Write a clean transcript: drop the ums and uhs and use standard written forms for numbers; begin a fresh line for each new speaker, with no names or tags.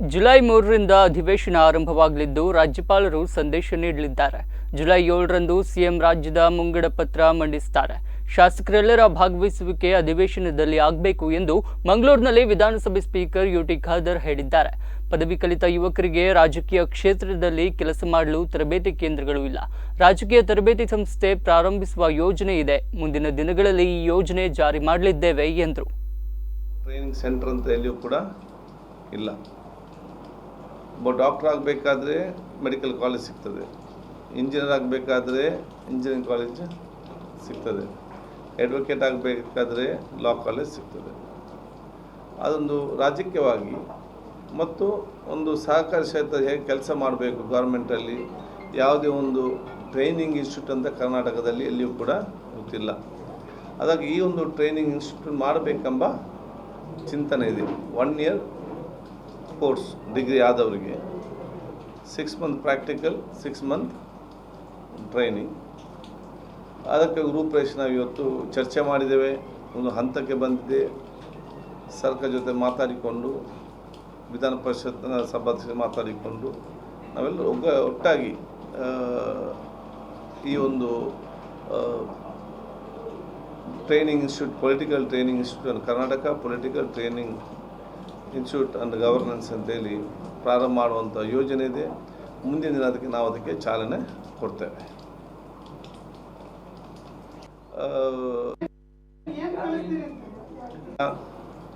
July 3ರಿಂದ ಅಧಿವೇಶನ ಆರಂಭವಾಗಲಿದ್ದು ರಾಜ್ಯಪಾಲರು ಸಂದೇಶ ನೀಡಲಿದ್ದಾರೆ. ಜುಲೈ 7ರಂದು ಸಿಎಂ ರಾಜ್ಯದ ಮುಂಗಡ ಪತ್ರ ಮಂಡಿಸುತ್ತಾರೆ. ಶಾಸಕರೆಲ್ಲರ ಭಾಗವಹಿಸುವಿಕೆ ಅಧಿವೇಶನದಲ್ಲಿ ಆಗಬೇಕು ಎಂದು ಮಂಗಳೂರಿನಲ್ಲಿ ವಿಧಾನಸಭೆ ಸ್ಪೀಕರ್ ಯುಟಿ ಖಾದರ್ ಹೇಳಿದ್ದಾರೆ. ಪದವಿ ಕಲಿತ ಯುವಕರಿಗೆ ರಾಜಕೀಯ ಕ್ಷೇತ್ರದಲ್ಲಿ ಕೆಲಸ ಮಾಡಲು ತರಬೇತಿ ಕೇಂದ್ರಗಳು ಇಲ್ಲ. ರಾಜಕೀಯ ತರಬೇತಿ ಸಂಸ್ಥೆ ಪ್ರಾರಂಭಿಸುವ ಯೋಜನೆ ಇದೆ. ಮುಂದಿನ ದಿನಗಳಲ್ಲಿ ಈ ಯೋಜನೆ ಜಾರಿ ಮಾಡಲಿದ್ದೇವೆ ಎಂದರು.
ಟ್ರೈನಿಂಗ್ ಸೆಂಟರ್ ಅಂತ ಎಲ್ಲಿಯೂ ಕೂಡ ಇಲ್ಲ. ಒಬ್ಬ ಡಾಕ್ಟರ್ ಆಗಬೇಕಾದ್ರೆ ಮೆಡಿಕಲ್ ಕಾಲೇಜ್ ಸಿಗ್ತದೆ, ಇಂಜಿನಿಯರ್ ಆಗಬೇಕಾದ್ರೆ ಇಂಜಿನಿಯರಿಂಗ್ ಕಾಲೇಜ್ ಸಿಗ್ತದೆ, ಅಡ್ವೊಕೇಟ್ ಆಗಬೇಕಾದ್ರೆ ಲಾ ಕಾಲೇಜ್ ಸಿಗ್ತದೆ. ಅದೊಂದು ರಾಜಕೀಯವಾಗಿ ಮತ್ತು ಒಂದು ಸಹಕಾರಿ ಕ್ಷೇತ್ರ ಹೇಗೆ ಕೆಲಸ ಮಾಡಬೇಕು ಗೌರ್ಮೆಂಟಲ್ಲಿ ಯಾವುದೇ ಒಂದು ಟ್ರೈನಿಂಗ್ ಇನ್ಸ್ಟಿಟ್ಯೂಟ್ ಅಂತ ಕರ್ನಾಟಕದಲ್ಲಿ ಎಲ್ಲಿಯೂ ಕೂಡ ಗೊತ್ತಿಲ್ಲ. ಹಾಗಾಗಿ ಈ ಒಂದು ಟ್ರೈನಿಂಗ್ ಇನ್ಸ್ಟಿಟ್ಯೂಟ್ ಮಾಡಬೇಕೆಂಬ ಚಿಂತನೆ ಇದೆ. 1 year ಕೋರ್ಸ್ ಡಿಗ್ರಿ ಆದವರಿಗೆ 6 month ಪ್ರಾಕ್ಟಿಕಲ್, 6 month ಟ್ರೈನಿಂಗ್. ಅದಕ್ಕೆ ರೂಪರೇಷೆ ನಾವು ಇವತ್ತು ಚರ್ಚೆ ಮಾಡಿದ್ದೇವೆ. ಒಂದು ಹಂತಕ್ಕೆ ಬಂದಿದೆ. ಸರ್ಕಾರ ಜೊತೆ ಮಾತಾಡಿಕೊಂಡು, ವಿಧಾನ ಪರಿಷತ್ನ ಸಭಾಧ್ಯಕ್ಷ ಮಾತಾಡಿಕೊಂಡು ನಾವೆಲ್ಲ ಒಟ್ಟಾಗಿ ಈ ಒಂದು training institute, political training institute Karnataka political training institute and governance ಅಂತೇಳಿ ಪ್ರಾರಂಭ ಮಾಡುವಂಥ ಯೋಜನೆ ಇದೆ. ಮುಂದಿನ ದಿನ ನಾವು ಅದಕ್ಕೆ ಚಾಲನೆ ಕೊಡ್ತೇವೆ.